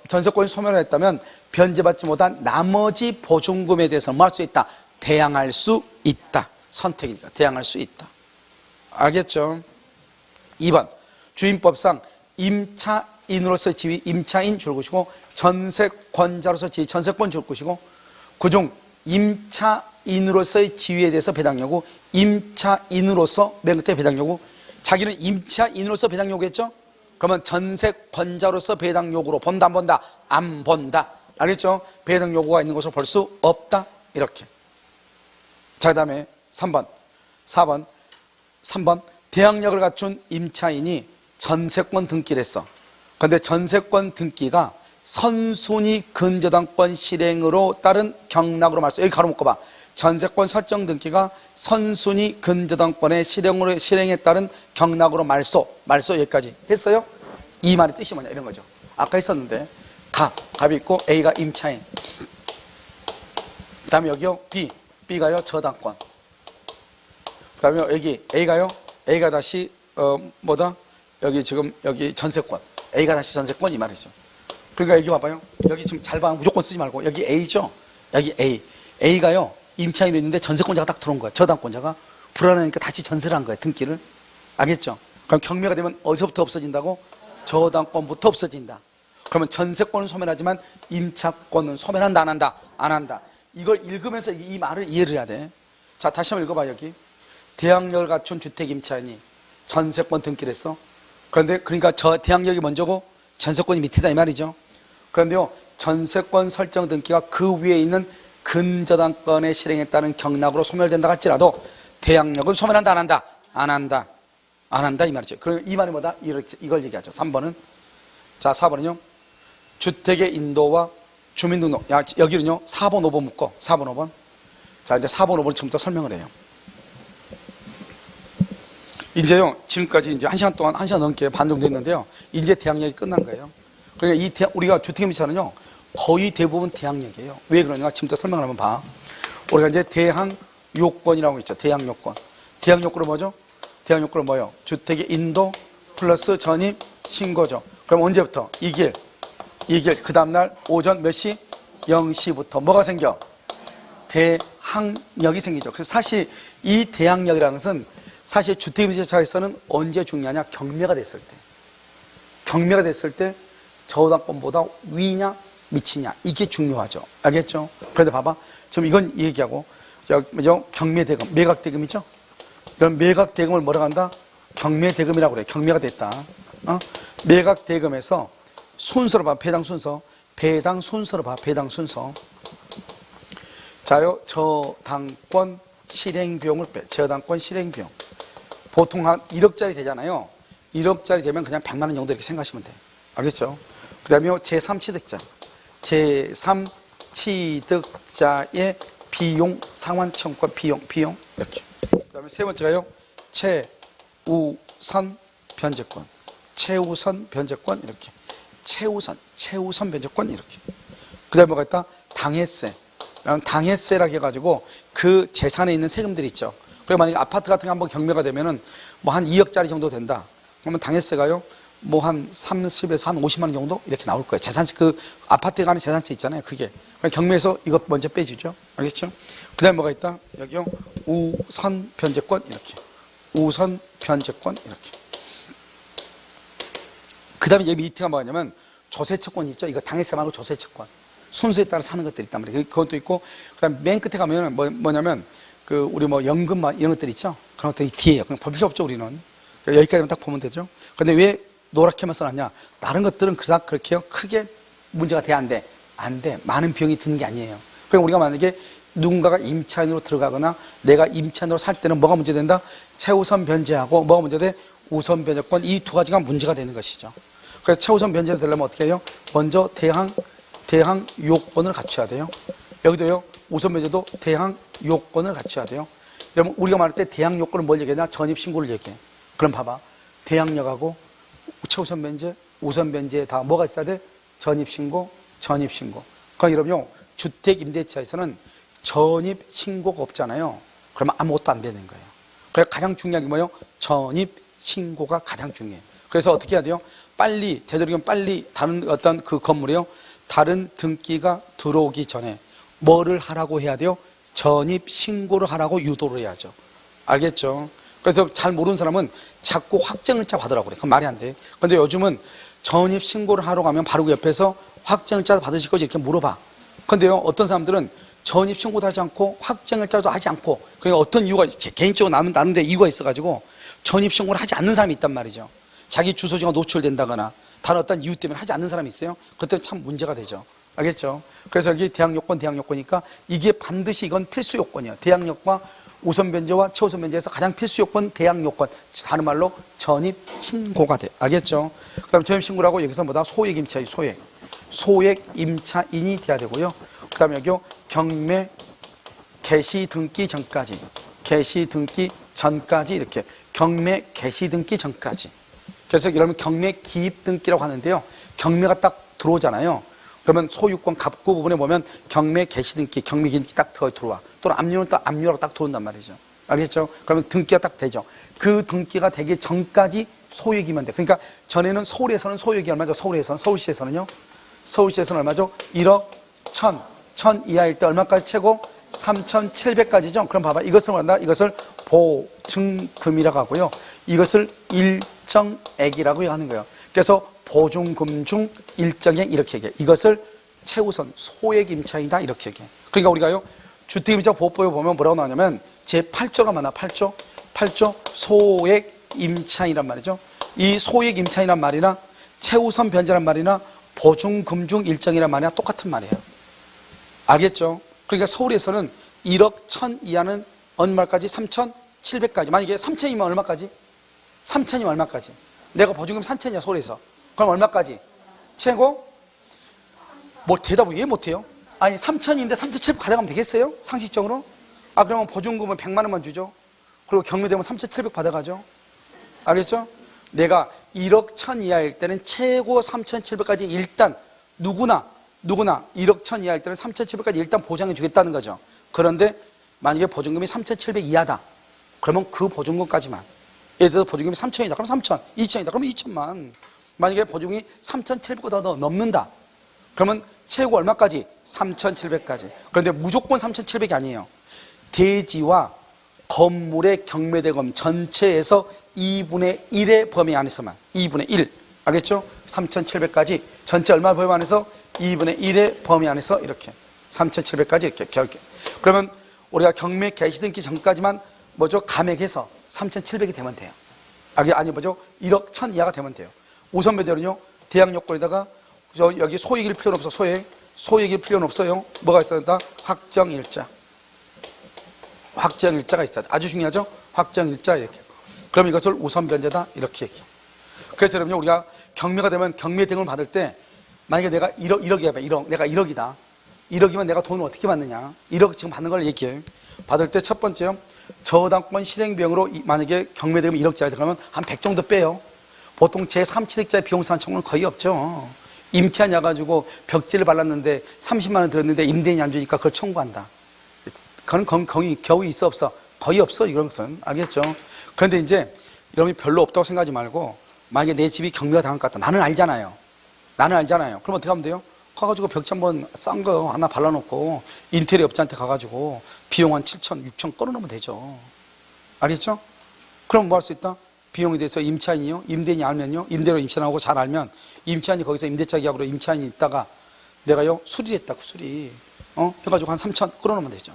전세권이 소멸했다면 변제받지 못한 나머지 보증금에 대해서는 뭐 할 수 있다? 대항할 수 있다. 선택이니까 대항할 수 있다. 알겠죠? 2번 주임법상 임차인으로서의 지위 임차인 줄 것이고, 전세권자로서 지위 전세권 줄 것이고, 그중 임차인으로서의 지위에 대해서 배당 요구, 임차인으로서 맨 끝에 배당 요구. 자기는 임차인으로서 배당 요구했죠? 그러면 전세권자로서 배당 요구로 본다 안 본다? 안 본다. 알겠죠? 배당 요구가 있는 것을 볼 수 없다. 이렇게. 자, 그 다음에 3번 3번 대항력을 갖춘 임차인이 전세권 등기를 했어. 그런데 전세권 등기가 선순위 근저당권 실행으로 따른 경락으로 말소. 여기 가로 묶어봐. 전세권 설정 등기가 선순위 근저당권의 실행에 따른 경락으로 말소 여기까지 했어요? 이 말의 뜻이 뭐냐 이런 거죠. 아까 했었는데 갑이 있고 A가 임차인, 그 다음에 여기요 B가요 저당권, 그 다음에 여기 A가 다시 여기 지금 여기 전세권, A가 다시 전세권 이 말이죠. 그러니까 여기 봐봐요. 여기 좀 잘 봐. 무조건 쓰지 말고 여기 A죠. 여기 A가요 임차인이 있는데 전세권자가 딱 들어온 거야. 저당권자가 불안하니까 다시 전세를 한 거야. 등기를. 알겠죠? 그럼 경매가 되면 어디서부터 없어진다고? 저당권부터 없어진다. 그러면 전세권은 소멸하지만 임차권은 소멸한다 안 한다? 안 한다. 이걸 읽으면서 이 말을 이해를 해야 돼. 자, 다시 한번 읽어봐. 여기 대항력을 갖춘 주택임차인이 전세권 등기를 했어. 그런데 그러니까 저 대항력이 먼저고 전세권이 밑이다 이 말이죠. 그런데요, 전세권 설정 등기가 그 위에 있는 근저당권의 실행에 따른 경락으로 소멸된다 할지라도 대항력은 소멸한다 안 한다? 안 한다. 안 한다 이 말이죠. 그럼 이 말이 뭐다? 이걸 얘기하죠. 3번은. 자, 4번은요. 주택의 인도와 주민등록. 여기는요. 4번, 5번 묶어. 4번, 5번. 자, 이제 4번, 5번 처음부터 설명을 해요. 이제요. 지금까지 이제 1시간 동안, 1시간 넘게 반 정도 했는데요. 이제 대항력이 끝난 거예요. 그러니까 우리가 주택임차는요. 거의 대부분 대항력이에요. 왜 그러냐? 지금부터 설명을 한번 봐. 우리가 이제 대항요건이라고 있죠. 대항요건. 대항요건은 뭐죠? 대항요건은 뭐예요? 주택의 인도 플러스 전입 신고죠. 그럼 언제부터? 이 길. 그 다음날 오전 몇 시? 0시부터 뭐가 생겨? 대항력이 생기죠. 그래서 사실 이 대항력이라는 것은 사실 주택임차에서는 언제 중요하냐? 경매가 됐을 때. 경매가 됐을 때 저당권보다 위냐 밑이냐 이게 중요하죠. 알겠죠? 그런데 봐봐. 지금 이건 얘기하고 경매대금, 매각대금이죠? 그럼 매각대금을 뭐라고 한다? 경매대금이라고 그래. 경매가 됐다. 매각대금에서 순서로 봐. 배당 순서. 배당 순서로 봐. 배당 순서. 자요. 저당권 실행비용을 빼. 저당권 실행비용. 보통 한 1억짜리 되잖아요. 1억짜리 되면 그냥 100만 원 정도 이렇게 생각하시면 돼요. 알겠죠? 그 다음에 제3취득자. 제3취득자의 비용, 상환청권 비용 이렇게. 그 다음에 세 번째가요. 최우선 변제권. 최우선 변제권 이렇게. 최우선 변제권 이렇게. 그 다음에 뭐가 있다? 당해세. 당해세라고 해가지고 그 재산에 있는 세금들이 있죠. 그리고 만약에 아파트 같은 거 한번 경매가 되면은 뭐 한 2억짜리 정도 된다. 그러면 당해세가요. 뭐 한 30에서 한 50만 원 정도 이렇게 나올 거예요. 재산세, 그 아파트에 가는 재산세 있잖아요. 그게. 경매에서 이거 먼저 빼주죠. 알겠죠? 그 다음에 뭐가 있다? 여기요. 우선 변제권 이렇게. 우선 변제권 이렇게. 그 다음에 여기 밑에가 뭐냐면 조세채권 있죠. 이거 당해세 말고 조세채권. 순수에 따라 사는 것들이 있단 말이에요. 그것도 있고, 그 다음에 맨 끝에 가면은 뭐냐면 그 우리 뭐 연금 이런 것들 있죠. 그런 것들이 뒤에요. 그냥 볼 필요 없죠, 우리는. 여기까지만 딱 보면 되죠. 근데 왜 노랗게만 써놨냐? 다른 것들은 그닥 그렇게 크게 문제가 돼, 안 돼? 안 돼. 많은 비용이 드는 게 아니에요. 그럼 우리가 만약에 누군가가 임차인으로 들어가거나 내가 임차인으로 살 때는 뭐가 문제된다? 최우선 변제하고 뭐가 문제돼? 우선 변제권. 이 두 가지가 문제가 되는 것이죠. 그래서 최우선 변제를 되려면 어떻게 해요? 먼저 대항 요건을 갖춰야 돼요. 여기도요. 우선 변제도 대항 요건을 갖춰야 돼요. 그러면 우리가 말할 때 대항 요건은 뭘 얘기하냐? 전입 신고를 얘기해. 그럼 봐봐. 대항력하고 최우선 변제, 우선 변제에 다 뭐가 있어야 돼? 전입 신고. 그럼 여러분요. 주택 임대차에서는 전입 신고가 없잖아요. 그러면 아무것도 안 되는 거예요. 그래서 가장 중요한 게 뭐예요? 전입 신고가 가장 중요해요. 그래서 어떻게 해야 돼요? 빨리, 되도록이면 빨리 다른 어떤 그 건물이요. 다른 등기가 들어오기 전에 뭐를 하라고 해야 돼요? 전입 신고를 하라고 유도를 해야죠. 알겠죠? 그래서 잘 모르는 사람은 자꾸 확정일자 받으라고 그래. 그건 말이 안 돼. 근데 요즘은 전입 신고를 하러 가면 바로 그 옆에서 확정일자 받으실 거지 이렇게 물어봐. 근데요, 어떤 사람들은 전입 신고도 하지 않고 확정일자도 하지 않고, 그러니까 어떤 이유가, 개인적으로 나름대로 이유가 있어가지고 전입 신고를 하지 않는 사람이 있단 말이죠. 자기 주소지가 노출된다거나 다른 어떤 이유 때문에 하지 않는 사람이 있어요. 그때 참 문제가 되죠. 알겠죠? 그래서 여기 대항요건이니까 이게 반드시 이건 필수 요건이에요. 대항력과 우선 변제와 최우선 변제에서 가장 필수 요건 대항요건. 다른 말로 전입 신고가 돼. 알겠죠? 그 다음에 전입 신고라고 여기서 뭐다? 소액 임차인, 소액 임차인이 돼야 되고요. 그 다음에 여기요. 경매 개시 등기 전까지. 이렇게. 경매 개시 등기 전까지. 그래서 여러분 경매 기입 등기라고 하는데요. 경매가 딱 들어오잖아요. 그러면 소유권 갑구 부분에 보면 경매 개시 등기, 경매 등기 딱 들어와. 또는 압류는 또 압류라고 딱 들어온단 말이죠. 알겠죠? 그러면 등기가 딱 되죠. 그 등기가 되기 전까지 소액이면 돼. 그러니까 전에는 서울에서는 소액이 얼마죠? 서울시에서는요. 서울시에서는 얼마죠? 1억 1000 이하일 때 얼마까지 최고? 3,700까지죠. 그럼 봐봐. 이것을 뭐한다? 이것을 보증금이라고 하고요. 이것을 일정액이라고 하는 거예요. 그래서 보증금 중 일정액 이렇게 얘기해. 이것을 최우선 소액 임차이다 이렇게 얘기해. 그러니까 우리가요. 주택임차 보호법에 보면 뭐라고 나오냐면 제8조가 많아. 8조. 8조 소액 임차인이란 말이죠. 이 소액 임차인이란 말이나 최우선 변제란 말이나 보증금융 일정이란 말이나 똑같은 말이에요. 알겠죠? 그러니까 서울에서는 1억 1000 이하는 얼마까지? 3700까지. 만약에 3000이면 얼마까지? 3000이면 얼마까지? 내가 보증금 3000이야 서울에서. 그럼 얼마까지? 최고? 뭐 대답을 왜 못해요? 아니 3000인데 3700 받아가면 되겠어요? 상식적으로? 아 그러면 보증금은 100만 원만 주죠. 그리고 경매되면 3700 받아가죠. 알겠죠? 내가 1억 1000 이하일 때는 최고 3700까지 일단 누구나 1억 1000 이하일 때는 3700까지 일단 보장해 주겠다는 거죠. 그런데 만약에 보증금이 3700 이하다. 그러면 그 보증금까지만. 예를 들어서 보증금이 3000이다. 그럼 3000, 2000이다. 그럼 2000만. 만약에 보증금이 3700보다 더 넘는다. 그러면 최고 얼마까지? 3700까지. 그런데 무조건 3700이 아니에요. 대지와 건물의 경매대금 전체에서 2분의 1의 범위 안에서만 2분의 1 알겠죠? 3700까지 전체 얼마 범위 안에서 2분의 1의 범위 안에서 이렇게 3700까지 이렇게 그러면 우리가 경매 개시등기 전까지만 뭐죠? 감액해서 3700이 되면 돼요. 아니 뭐죠? 1억 1000 이하가 되면 돼요. 우선 배대로는요 대항 요건에다가 여기 소액일 필요는 없어. 소액일 필요는 없어요. 뭐가 있어야 된다? 확정일자. 확정일자가 있어야 돼. 아주 중요하죠? 확정일자 이렇게. 그럼 이것을 우선 변제다 이렇게 얘기해. 그래서 여러분 우리가 경매가 되면 경매 대금을 받을 때 만약에 내가 1억이야 1억 내가 1억이다. 1억이면 내가 돈을 어떻게 받느냐? 1억 지금 받는 걸 얘기해. 받을 때 첫 번째요. 저당권 실행비용으로 만약에 경매 대금이 1억짜리 들어가면 한 100 정도 빼요. 보통 제3취득자의 비용 산청은 거의 없죠. 임차인이 와가지고 벽지를 발랐는데 30만 원 들었는데 임대인이 안 주니까 그걸 청구한다. 그건 겨우 있어 없어? 거의 없어 이런 것은. 알겠죠? 그런데 이제 여러분이 별로 없다고 생각하지 말고 만약에 내 집이 경매가 당할 것 같다. 나는 알잖아요. 그럼 어떻게 하면 돼요? 가가지고 벽지 한번 싼 거 하나 발라놓고 인테리어 업자한테 가가지고 비용 한 7천, 6천 끌어놓으면 되죠. 알겠죠? 그럼 뭐 할 수 있다? 비용에 대해서 임차인이요? 임대인이 알면요? 임대료 임차인하고 잘 알면 임차인이 거기서 임대차 계약으로 임차인이 있다가 내가요? 수리를 했다. 수리. 해가지고 한 3천 끌어놓으면 되죠.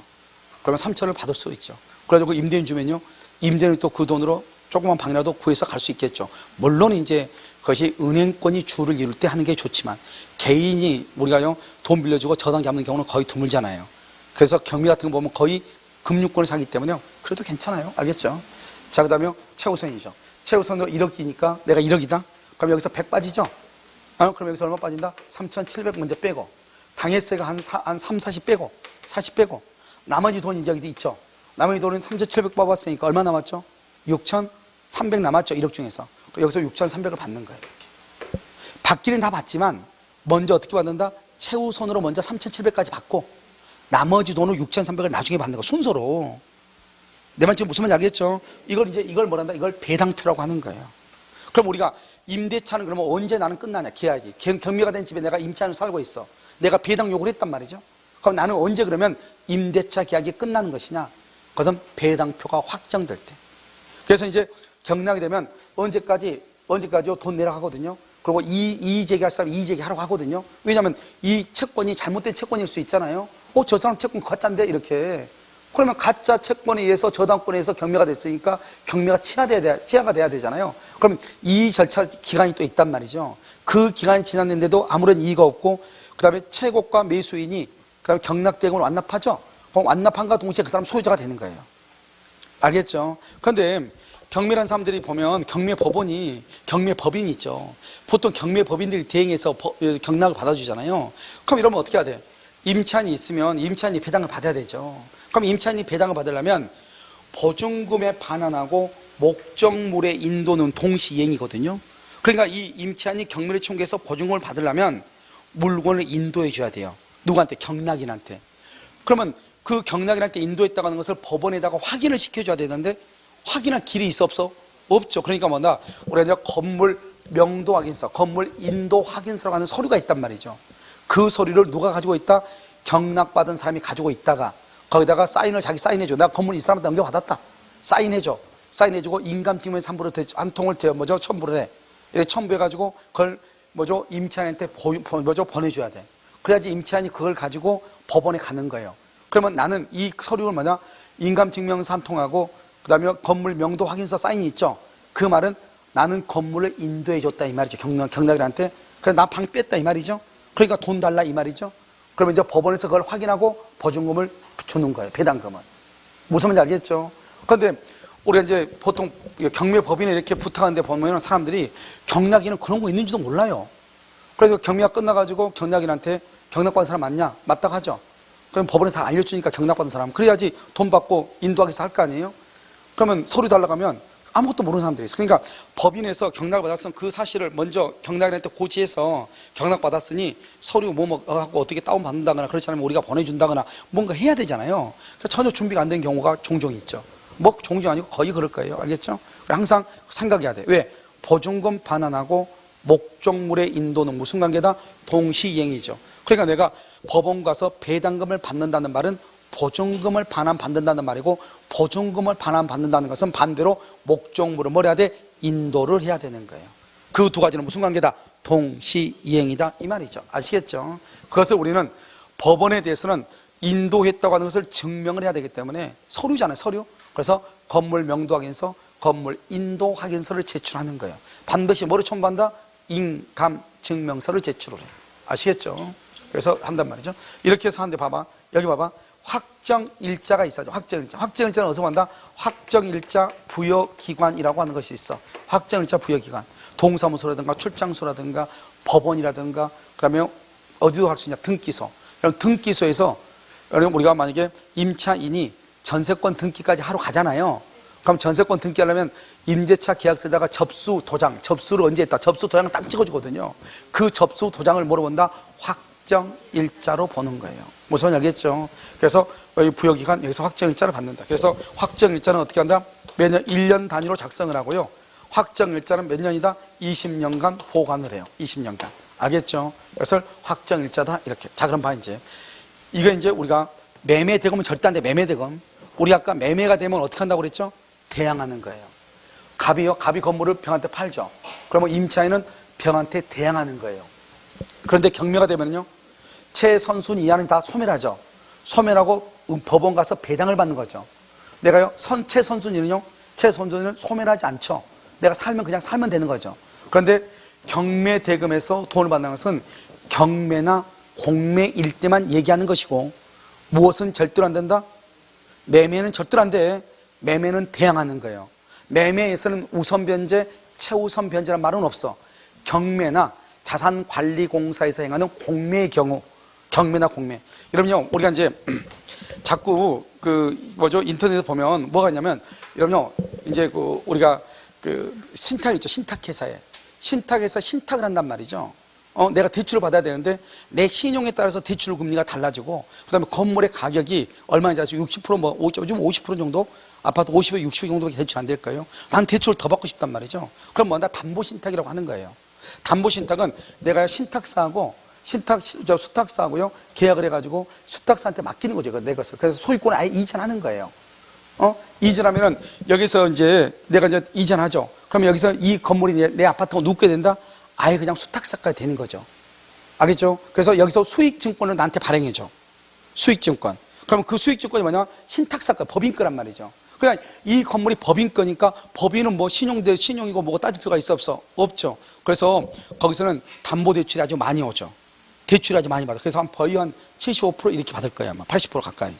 그러면 3천을 받을 수 있죠. 그래가지고 임대인 주면요. 임대인이 또 그 돈으로 조그만 방이라도 구해서 갈 수 있겠죠. 물론 이제 그것이 은행권이 주를 이룰 때 하는 게 좋지만 개인이 우리가요 돈 빌려주고 저당 잡는 경우는 거의 드물잖아요. 그래서 경매 같은 거 보면 거의 금융권을 사기 때문에요. 그래도 괜찮아요. 알겠죠? 자, 그 다음에 최우선이죠. 최우선으로 1억이니까 내가 1억이다. 그럼 여기서 100 빠지죠? 그럼 여기서 얼마 빠진다? 3,700 먼저 빼고 당해세가 한 3, 40 빼고 40 빼고 나머지 돈 이제 여기 있죠. 나머지 돈은 3,700 뽑았으니까 얼마 남았죠? 6,300 남았죠. 1억 중에서. 여기서 6,300을 받는 거예요. 이렇게. 받기는 다 받지만 먼저 어떻게 받는다? 최우선으로 먼저 3,700까지 받고 나머지 돈은 6,300을 나중에 받는 거 순서로. 내 말 지금 무슨 말인지 알겠죠? 이걸 뭐란다? 이걸 배당표라고 하는 거예요. 그럼 우리가 임대차는 그러면 언제 나는 끝나냐? 계약이. 경매가 된 집에 내가 임차인으로 살고 있어. 내가 배당 요구를 했단 말이죠. 그럼 나는 언제 그러면 임대차 계약이 끝나는 것이냐? 그것은 배당표가 확정될 때. 그래서 이제 경락이 되면 언제까지요? 돈 내라고 하거든요. 그리고 이의제기할 사람 이의제기하라고 하거든요. 왜냐하면 이 채권이 잘못된 채권일 수 있잖아요. 저 사람 채권 가짜인데 이렇게. 그러면 가짜 채권에 의해서 저당권에 의해서 경매가 됐으니까 경매가 취하가 돼야 되잖아요. 그럼 이 절차 기간이 또 있단 말이죠. 그 기간이 지났는데도 아무런 이의가 없고 그 다음에 채권과 매수인이 그 다음에 경락대금을 완납하죠. 그럼 완납한과 동시에 그 사람 소유자가 되는 거예요. 알겠죠? 그런데 경매란 사람들이 보면 경매법인이 있죠. 보통 경매법인들이 대행해서 경락을 받아주잖아요. 그럼 이러면 어떻게 해야 돼? 임차인이 있으면 임차인이 배당을 받아야 되죠. 그럼 임차인이 배당을 받으려면 보증금에 반환하고 목적물의 인도는 동시이행이거든요. 그러니까 이 임차인이 경매를 청구해서 보증금을 받으려면 물건을 인도해 줘야 돼요. 누구한테? 경락인한테. 그러면 그 경락인한테 인도했다고 하는 것을 법원에다가 확인을 시켜줘야 되는데 확인할 길이 있어 없어? 없죠. 그러니까 뭐다? 우리가 이제 건물 명도 확인서, 건물 인도 확인서라고 하는 서류가 있단 말이죠. 그 서류를 누가 가지고 있다? 경락받은 사람이 가지고 있다가 거기다가 사인을 자기 사인해줘. 내가 건물 이 사람한테 넘겨받았다. 사인해줘. 사인해주고 인감증명 3부로 한 통을 첨부를 해. 이렇게 첨부해가지고 그걸 임차인한테 보내줘야 돼. 그래야지 임차인이 그걸 가지고 법원에 가는 거예요. 그러면 나는 이 서류를 인감증명서 한 통하고 그 다음에 건물 명도 확인서 사인이 있죠. 그 말은 나는 건물을 인도해 줬다 이 말이죠. 경락인한테. 그래서 나 방 뺐다 이 말이죠. 그러니까 돈 달라 이 말이죠. 그러면 이제 법원에서 그걸 확인하고 보증금을 주는 거예요. 배당금을. 무슨 말인지 알겠죠? 그런데 우리가 이제 보통 경매법인에 이렇게 부탁하는데 보면 사람들이 경락인은 그런 거 있는지도 몰라요. 그래서 경매가 끝나가지고 경락인한테 경락받은 사람 맞냐? 맞다고 하죠. 그럼 법원에서 다 알려주니까 경락받은 사람. 그래야지 돈 받고 인도하기 위해서 할 거 아니에요? 그러면 서류 달라고 하면 아무것도 모르는 사람들이 있어요. 그러니까 법인에서 경락을 받았으면 그 사실을 먼저 경락인한테 고지해서 경락받았으니 서류 뭐 하고 어떻게 다운받는다거나 그렇지 않으면 우리가 보내준다거나 뭔가 해야 되잖아요. 그러니까 전혀 준비가 안 된 경우가 종종 있죠. 뭐 종종 아니고 거의 그럴 거예요. 알겠죠? 항상 생각해야 돼. 왜? 보증금 반환하고 목적물의 인도는 무슨 관계다? 동시이행이죠. 그러니까 내가 법원 가서 배당금을 받는다는 말은 보증금을 반환받는다는 말이고, 보증금을 반환받는다는 것은 반대로 목적물을 뭘 해야 돼? 인도를 해야 되는 거예요. 그 두 가지는 무슨 관계다? 동시이행이다 이 말이죠. 아시겠죠? 그것을 우리는 법원에 대해서는 인도했다고 하는 것을 증명을 해야 되기 때문에 서류잖아요. 서류. 그래서 건물 명도 확인서, 건물 인도 확인서를 제출하는 거예요. 반드시 뭐를 첨부한다? 인감 증명서를 제출을 해요. 아시겠죠? 그래서 한단 말이죠. 이렇게 해서 하는데 봐봐. 여기 봐봐. 확정일자가 있어요. 확정일자. 확정일자는 어디서 간다? 확정일자 부여기관이라고 하는 것이 있어. 확정일자 부여기관. 동사무소라든가 출장소라든가 법원이라든가 그다음에 어디도 할 수 있냐? 등기소. 그럼 등기소에서 우리가 만약에 임차인이 전세권 등기까지 하러 가잖아요. 그럼 전세권 등기하려면 임대차 계약서에다가 접수 도장, 접수를 언제 했다? 접수 도장을 딱 찍어주거든요. 그 접수 도장을 뭐로 본다? 확정일자로 보는 거예요. 무슨 말인지 알겠죠? 그래서 여기 부여기간 여기서 확정일자를 받는다. 그래서 확정일자는 어떻게 한다? 매년 1년 단위로 작성을 하고요. 확정일자는 몇 년이다? 20년간 보관을 해요. 20년간. 알겠죠? 그래서 확정일자다 이렇게. 자, 그럼 봐 이제. 이거 이제 우리가 매매대금은 절대 안 돼. 매매대금. 우리 아까 매매가 되면 어떻게 한다고 그랬죠? 대항하는 거예요. 갑이요. 갑이 건물을 병한테 팔죠. 그러면 임차인은 병한테 대항하는 거예요. 그런데 경매가 되면요. 최선순위 이하는 다 소멸하죠. 소멸하고 법원 가서 배당을 받는 거죠. 내가요. 최선순위는요. 최선순위는 소멸하지 않죠. 내가 살면 그냥 살면 되는 거죠. 그런데 경매 대금에서 돈을 받는 것은 경매나 공매일 때만 얘기하는 것이고, 무엇은 절대로 안 된다? 매매는 절대로 안 돼. 매매는 대항하는 거예요. 매매에서는 우선 변제, 최우선 변제라는 말은 없어. 경매나 자산관리공사에서 행하는 공매의 경우, 경매나 공매. 여러분요, 우리가 이제 자꾸 인터넷에 보면 뭐가 있냐면, 여러분요, 이제 우리가 신탁 있죠. 신탁회사에. 신탁에서 신탁을 한단 말이죠. 내가 대출을 받아야 되는데 내 신용에 따라서 대출 금리가 달라지고, 그 다음에 건물의 가격이 얼마인지 아시죠? 60% 요즘 50% 정도? 아파트 50에 60 정도밖에 대출 안 될 거예요. 난 대출을 더 받고 싶단 말이죠. 그럼 나 담보신탁이라고 하는 거예요. 담보신탁은 내가 신탁사하고 수탁사하고요 계약을 해가지고 수탁사한테 맡기는 거죠. 내 것을. 그래서 소유권을 아예 이전하는 거예요. 이전하면은 여기서 이제 내가 이제 이전하죠. 그러면 여기서 이 건물이 내 아파트가 눕게 된다? 아예 그냥 수탁사까지 되는 거죠. 알겠죠? 그래서 여기서 수익증권을 나한테 발행해줘. 수익증권. 그러면 그 수익증권이 뭐냐? 신탁사건, 법인거란 말이죠. 그러니까 이 건물이 법인거니까 법인은 뭐 신용이고 뭐가 따질 필요가 있어 없어? 없죠. 그래서 거기서는 담보대출이 아주 많이 오죠. 대출이 아주 많이 받아. 그래서 거의 한 75% 이렇게 받을 거예요. 아마 80% 가까이.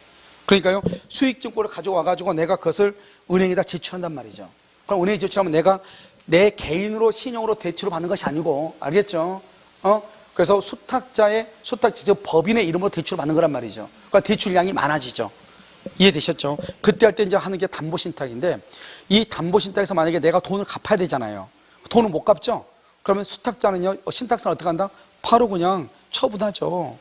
그러니까요, 수익증권을 가져와가지고 내가 그것을 은행에다 제출한단 말이죠. 그럼 은행에 제출하면 내가 내 개인으로 신용으로 대출을 받는 것이 아니고, 알겠죠? 그래서 즉 법인의 이름으로 대출을 받는 거란 말이죠. 그러니까 대출량이 많아지죠. 이해되셨죠? 그때 할 때 이제 하는 게 담보신탁인데, 이 담보신탁에서 만약에 내가 돈을 갚아야 되잖아요. 돈을 못 갚죠? 그러면 신탁사는 어떻게 한다? 바로 그냥 처분하죠.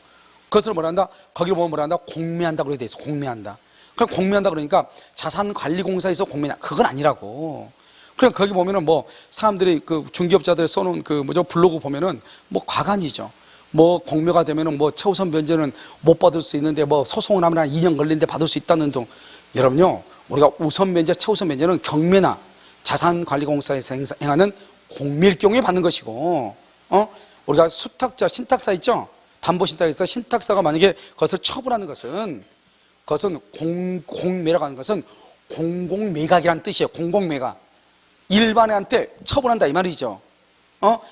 그것을 뭐라 한다? 거기를 보면 뭐라 한다? 공매한다 그렇게 돼 있어. 공매한다. 그럼 공매한다 그러니까 자산관리공사에서 공매냐? 그건 아니라고. 그냥 거기 보면은 뭐 사람들이 중개업자들 써놓은 블로그 보면은 뭐 과간이죠. 뭐 공매가 되면은 뭐 최우선 변제는 못 받을 수 있는데 뭐 소송을 하면 한 2년 걸리는데 받을 수 있다는 등. 여러분요, 우리가 우선 변제, 최우선 변제는 경매나 자산관리공사에서 행하는 공매일 경우에 받는 것이고, 우리가 신탁사 있죠? 담보신탁에서 신탁사가 만약에 그것을 처분하는 것은, 그것은 공매라고 하는 것은 공공매각이라는 뜻이에요. 공공매각. 일반인한테 처분한다 이 말이죠.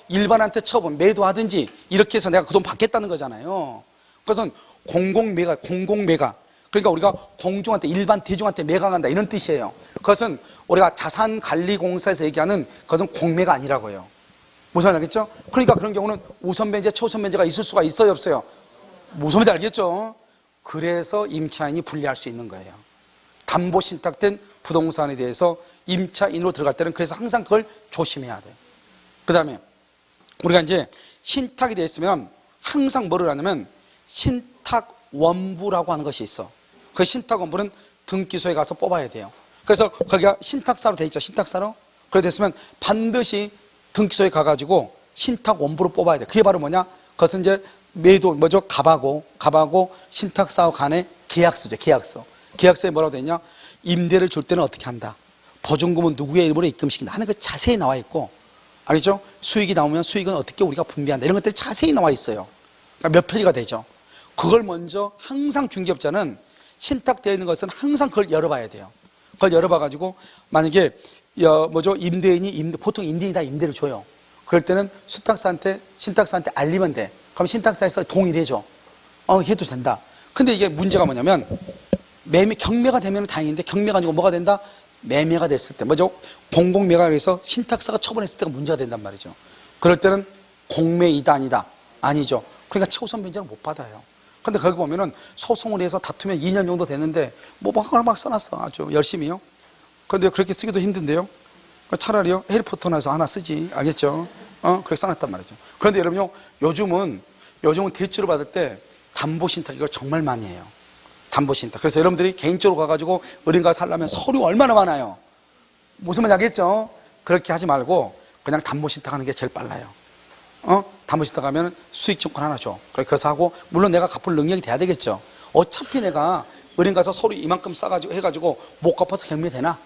일반한테 처분, 매도하든지 이렇게 해서 내가 그 돈 받겠다는 거잖아요. 그것은 공공매각, 공공매각. 그러니까 우리가 공중한테, 일반 대중한테 매각한다 이런 뜻이에요. 그것은 우리가 자산관리공사에서 얘기하는 그것은 공매가 아니라고요. 무슨 말 알겠죠? 그러니까 그런 경우는 우선변제, 초선변제가 있을 수가 있어요, 없어요? 무슨 말인지 알겠죠? 그래서 임차인이 불리할 수 있는 거예요. 담보신탁된 부동산에 대해서 임차인으로 들어갈 때는 그래서 항상 그걸 조심해야 돼요. 그 다음에 우리가 이제 신탁이 되어 있으면 항상 뭐를 하냐면 신탁원부라고 하는 것이 있어. 그 신탁원부는 등기소에 가서 뽑아야 돼요. 그래서 거기가 신탁사로 되어 있죠. 신탁사로. 그래 됐으면 반드시 등기소에 가가지고 신탁원부로 뽑아야 돼. 그게 바로 뭐냐? 그것은 이제 매도, 뭐죠? 갑하고 신탁사와 간의 계약서죠. 계약서. 계약서에 뭐라고 되어 있냐? 임대를 줄 때는 어떻게 한다. 보증금은 누구의 이름으로 입금시킨다 하는 거 자세히 나와 있고, 알겠죠? 수익이 나오면 수익은 어떻게 우리가 분배한다 이런 것들이 자세히 나와 있어요. 그러니까 몇 페이지가 되죠. 그걸 먼저 항상 중개업자는 신탁되어 있는 것은 항상 그걸 열어봐야 돼요. 그걸 열어봐가지고 만약에 임대인이 보통 임대인이 다 임대를 줘요. 그럴 때는 신탁사한테 알리면 돼. 그럼 신탁사에서 동의를 해줘. 해도 된다. 근데 이게 문제가 뭐냐면 경매가 되면 다행인데 경매가 아니고 뭐가 된다? 매매가 됐을 때, 뭐죠? 공공매각을 해서 신탁사가 처분했을 때가 문제가 된단 말이죠. 그럴 때는 공매이다 아니다? 아니죠. 그러니까 최우선 변제를 못 받아요. 근데 거기 보면은 소송을 해서 다투면 2년 정도 됐는데 막 써놨어. 아주 열심히요. 근데 그렇게 쓰기도 힘든데요. 차라리요 해리포터나서 하나 쓰지. 알겠죠? 그렇게 써놨단 말이죠. 그런데 여러분요, 요즘은 대출을 받을 때 담보신탁 이걸 정말 많이 해요. 담보신탁. 그래서 여러분들이 개인적으로 가가지고 은행 가서 살려면 서류 얼마나 많아요. 무슨 말인지 알겠죠? 그렇게 하지 말고 그냥 담보신탁 하는 게 제일 빨라요. 담보신탁 하면 수익증권 하나 줘. 그렇게 해서 하고, 물론 내가 갚을 능력이 돼야 되겠죠. 어차피 내가 은행 가서 서류 이만큼 싸가지고 해가지고 못 갚아서 경매되나?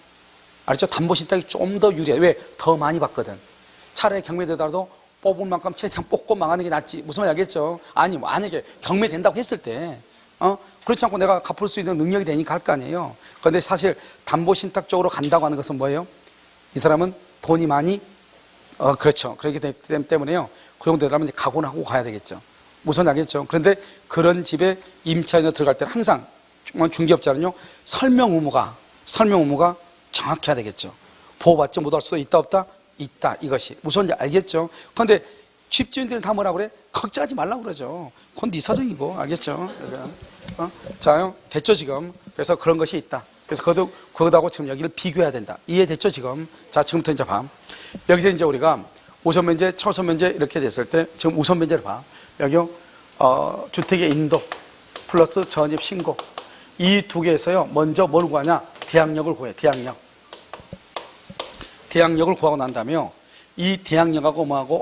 알죠? 담보신탁이 좀 더 유리해. 왜? 더 많이 받거든. 차라리 경매되더라도 뽑은 만큼 최대한 뽑고 망하는 게 낫지. 무슨 말인지 알겠죠? 아니, 만약에 경매된다고 했을 때, 그렇지 않고 내가 갚을 수 있는 능력이 되니까 할 거 아니에요. 그런데 사실 담보신탁 쪽으로 간다고 하는 것은 뭐예요? 이 사람은 돈이 많이, 그렇죠. 그렇기 때문에요. 그 정도 되려면 이제 각오는 하고 가야 되겠죠. 무슨 말인지 알겠죠? 그런데 그런 집에 임차인으로 들어갈 때는 항상 중개업자는요, 설명 의무가 정확히 해야 되겠죠. 보호받지 못할 수도 있다, 없다? 있다. 이것이. 무슨 말인지 알겠죠? 그런데 집주인들은 다 뭐라 그래? 걱정하지 말라고 그러죠. 그건 네 사정이고, 알겠죠? 자요, 됐죠, 지금? 그래서 그런 것이 있다. 그래서 그것하고 지금 여기를 비교해야 된다. 이해됐죠, 지금? 자, 지금부터 이제 봐. 여기서 이제 우리가 우선변제, 초선변제 이렇게 됐을 때, 지금 우선변제를 봐. 여기요, 주택의 인도 플러스 전입 신고. 이 두 개에서요, 먼저 뭘 구하냐? 대항력을 구해, 대항력. 대항력을 구하고 난 다음에요, 이 대항력하고 뭐하고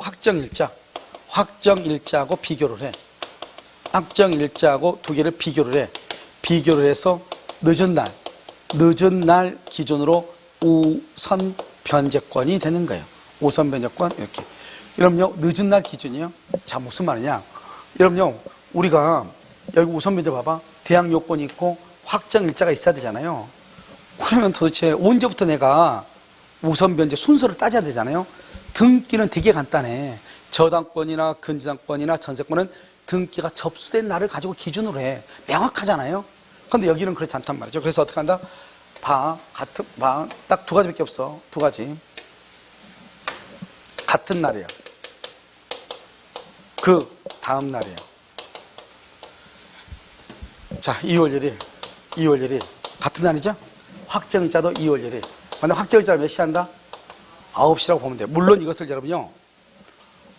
확정일자하고 비교를 해. 확정일자하고 두 개를 비교를 해. 비교를 해서 늦은 날 기준으로 우선 변제권이 되는 거예요. 우선 변제권 이렇게. 여러분요, 늦은 날 기준이요. 자, 무슨 말이냐? 여러분요, 우리가 여기 우선 변제 봐봐. 대항 요건이 있고 확정일자가 있어야 되잖아요. 그러면 도대체 언제부터 내가 우선 변제 순서를 따져야 되잖아요. 등기는 되게 간단해. 저당권이나 근저당권이나 전세권은 등기가 접수된 날을 가지고 기준으로 해. 명확하잖아요. 그런데 여기는 그렇지 않단 말이죠. 그래서 어떻게 한다? 딱 두 가지밖에 없어. 두 가지. 같은 날이에요. 그 다음 날이에요. 자, 2월 1일. 같은 날이죠? 확정일자도 2월 1일. 근데 확정일자를 몇 시에 한다? 9시라고 보면 돼요. 물론 이것을 여러분요,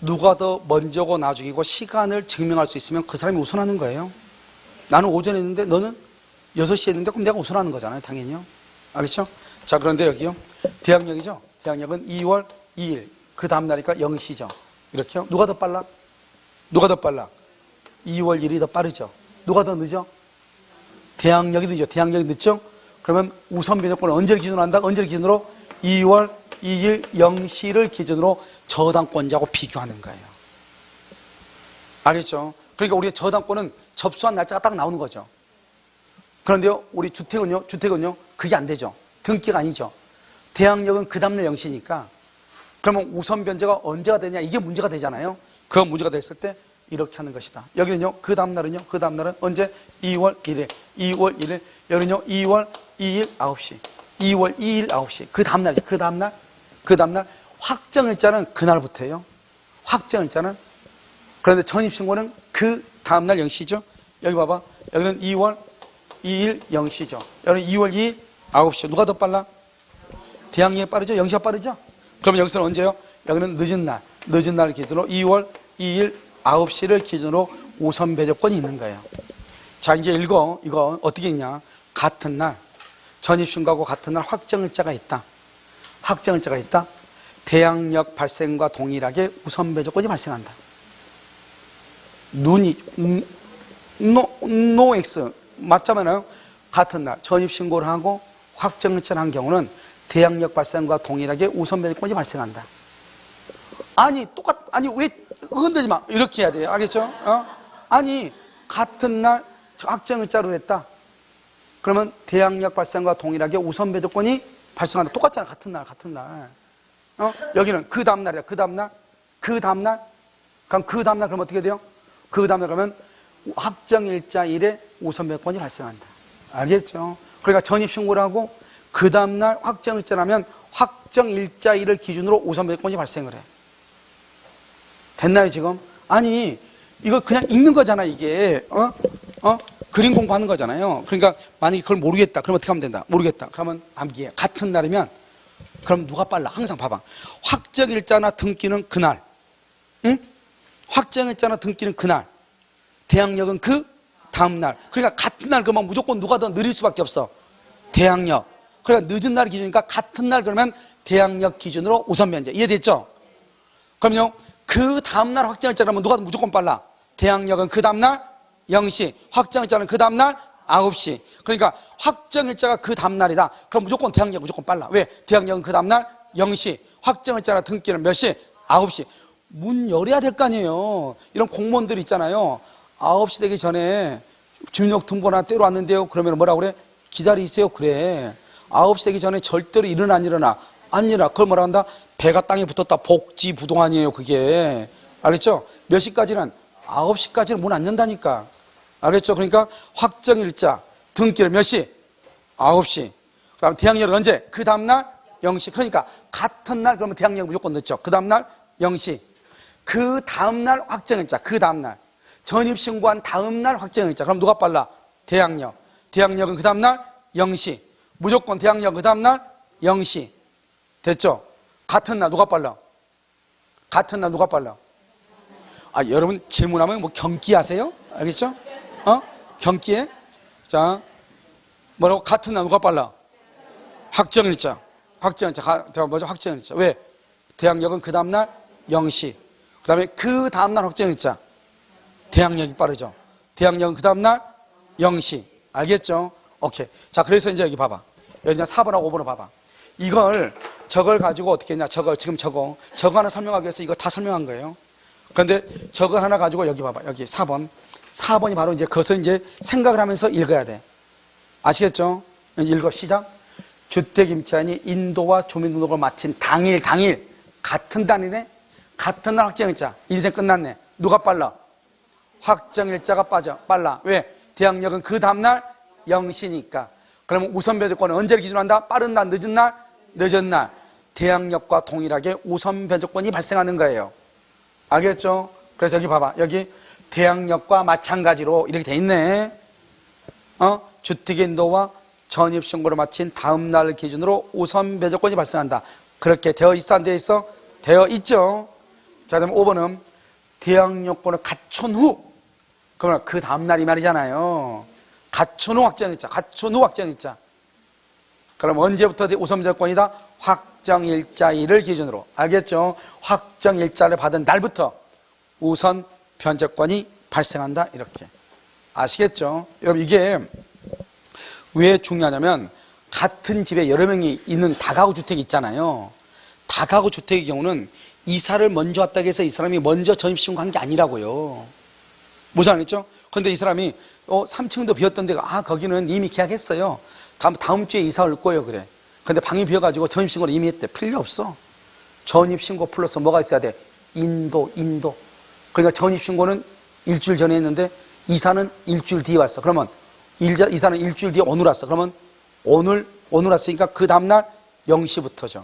누가 더 먼저고 나중이고 시간을 증명할 수 있으면 그 사람이 우선하는 거예요. 나는 오전에 했는데 너는 6시에 했는데 그럼 내가 우선하는 거잖아요. 당연히요. 알겠죠? 자, 그런데 여기요, 대항력이죠. 대항력은 2월 2일. 그 다음 날이니까 0시죠. 이렇게요. 누가 더 빨라? 2월 1일이 더 빠르죠. 누가 더 늦어? 대항력이 늦죠. 대항력이 늦죠? 그러면 우선 변제권을 언제를 기준으로 한다? 언제를 기준으로? 2월 2일 0시를 기준으로 저당권자하고 비교하는 거예요. 알겠죠? 그러니까 우리의 저당권은 접수한 날짜가 딱 나오는 거죠. 그런데요, 우리 주택은요, 그게 안 되죠. 등기가 아니죠. 대항력은 그 다음날 0시니까 그러면 우선 변제가 언제가 되냐, 이게 문제가 되잖아요. 그 문제가 됐을 때 이렇게 하는 것이다. 여기는요, 그 다음날은요, 그 다음날은 언제? 2월 1일, 2월 1일. 여기는요, 2월 2일 9시, 2월 2일 9시. 그 다음날이죠. 그 다음날. 확정일자는 그날부터예요. 확정일자는. 그런데 전입신고는 그 다음날 0시죠. 여기 봐봐. 여기는 2월 2일 0시죠. 여기는 2월 2일 9시. 누가 더 빨라? 대항력이 빠르죠? 0시가 빠르죠? 그러면 여기서는 언제요? 여기는 늦은 날 기준으로 2월 2일 9시를 기준으로 우선 배제권이 있는 거예요. 자, 이제 이거 어떻게 있냐? 같은 날, 전입신고하고 같은 날 확정일자가 있다. 확정일자가 있다. 대항력 발생과 동일하게 우선 배제권이 발생한다. 노엑스 맞자면은 같은 날 전입신고를 하고 확정일자를 한 경우는 대항력 발생과 동일하게 우선 배제권이 발생한다. 아니 왜 흔들지 마, 이렇게 해야 돼요. 알겠죠? 아니 같은 날 확정일자로 했다. 그러면 대항력 발생과 동일하게 우선 배제권이 발생한다. 똑같잖아. 같은 날. 여기는 그 다음날이야. 그 다음날. 그럼 그 다음날 그러면 어떻게 돼요? 그 다음날 그러면 확정일자일에 우선 배제권이 발생한다. 알겠죠? 그러니까 전입신고를 하고 그 다음날 확정일자라면 확정일자일을 기준으로 우선 배제권이 발생을 해. 됐나요 지금? 아니 이거 그냥 읽는 거잖아 이게. 그림 공부하는 거잖아요. 그러니까 만약에 그걸 모르겠다 그러면 어떻게 하면 된다? 모르겠다 그러면 암기해. 같은 날이면 그럼 누가 빨라? 항상 봐봐. 확정일자나 등기는 그날, 응? 확정일자나 등기는 그날, 대항력은 그 다음날. 그러니까 같은 날 그러면 무조건 누가 더 느릴 수밖에 없어? 대항력. 그러니까 늦은 날 기준이니까 같은 날 그러면 대항력 기준으로 우선 변제. 이해됐죠? 그럼요 그 다음날 확정일자라면 누가 무조건 빨라? 대항력은 그 다음날 0시, 확정일자는 그 다음날 9시. 그러니까 확정일자가 그 다음날이다. 그럼 무조건 대항력 무조건 빨라. 왜? 대항력은 그 다음날 0시, 확정일자나 등기는 몇 시? 9시. 문 열어야 될 거 아니에요. 이런 공무원들 있잖아요. 9시 되기 전에 주민등록등본 때려 왔는데요. 그러면 뭐라고 그래? 기다리세요. 그래. 9시 되기 전에 절대로 안 일어나. 그걸 뭐라 한다? 배가 땅에 붙었다. 복지부동 아니에요. 그게. 알겠죠? 몇 시까지는? 9시까지는 문 안 연다니까. 알겠죠? 그러니까 확정일자, 등기를 몇 시? 9시. 그 다음 대항력은 언제? 그 다음날 0시. 그러니까 같은 날 그러면 대항력 무조건 늦죠. 그 다음날 0시. 그 다음날 확정일자. 그 다음날. 전입신고한 다음날 확정일자. 그럼 누가 빨라? 대항력. 대항력은 그 다음날 0시. 무조건 대항력 그 다음날 0시. 됐죠? 같은 날 누가 빨라? 같은 날 누가 빨라? 여러분 질문하면 뭐 경기하세요? 알겠죠? 경기해? 자, 뭐라고? 같은 날 누가 빨라? 확정일자. 뭐죠? 확정일자. 왜? 대항력은 그 다음날 0시. 그 다음에 그 다음날 확정일자. 대항력이 빠르죠. 대항력은 그 다음날 0시. 알겠죠? 오케이. 자, 그래서 이제 여기 봐봐. 여기 이제 4번하고 5번을 봐봐. 저걸 가지고 어떻게 했냐? 저거 하나 설명하기 위해서 이거 다 설명한 거예요. 그런데 저거 하나 가지고 여기 봐봐. 여기 4번. 4번이 바로 이제 그것을 이제 생각을 하면서 읽어야 돼. 아시겠죠? 읽어. 시작. 주택임차인이 인도와 주민등록을 마친 당일 같은 단일에 같은 날 확정일자. 인생 끝났네. 누가 빨라? 확정일자가 빨라. 왜? 대항력은 그 다음날 0시니까. 그러면 우선 배제권은 언제를 기준으로 한다? 빠른 날, 늦은 날? 늦은 날. 대항력과 동일하게 우선 배제권이 발생하는 거예요. 알겠죠? 그래서 여기 봐봐. 여기 대항력과 마찬가지로 이렇게 돼 있네. 주택인도와 전입신고를 마친 다음 날 기준으로 우선 배제권이 발생한다. 그렇게 되어 있어? 안 되어 있어? 되어 있죠. 자, 그다음에 5번은 대항력권을 갖춘 후. 그러면 그 다음 날이 말이잖아요. 갖춘 후 확정일자. 그럼 언제부터 우선 배제권이다? 확정일자일을 기준으로. 알겠죠? 확정일자를 받은 날부터 우선 변제권이 발생한다. 이렇게. 아시겠죠? 여러분 이게 왜 중요하냐면 같은 집에 여러 명이 있는 다가구 주택이 있잖아요. 다가구 주택의 경우는 이사를 먼저 왔다고 해서 이 사람이 먼저 전입신고한 게 아니라고요. 뭐지 않겠죠? 그런데 이 사람이 3층도 비었던 데가 거기는 이미 계약했어요. 다음 주에 이사 올 거예요. 그래. 근데 방이 비어가지고 전입신고를 이미 했대. 필요 없어. 전입신고 플러스 뭐가 있어야 돼? 인도. 그러니까 전입신고는 일주일 전에 했는데 이사는 일주일 뒤에 왔어. 그러면 이사는 일주일 뒤에 오늘 왔어. 그러면 오늘 왔으니까 그 다음날 0시부터죠.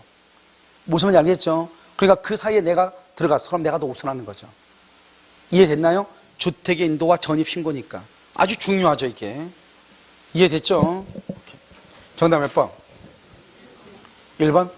무슨 말인지 알겠죠? 그러니까 그 사이에 내가 들어갔어. 그럼 내가 더 우선하는 거죠. 이해됐나요? 주택의 인도와 전입신고니까. 아주 중요하죠, 이게. 이해됐죠? 정답 몇 번? 1번?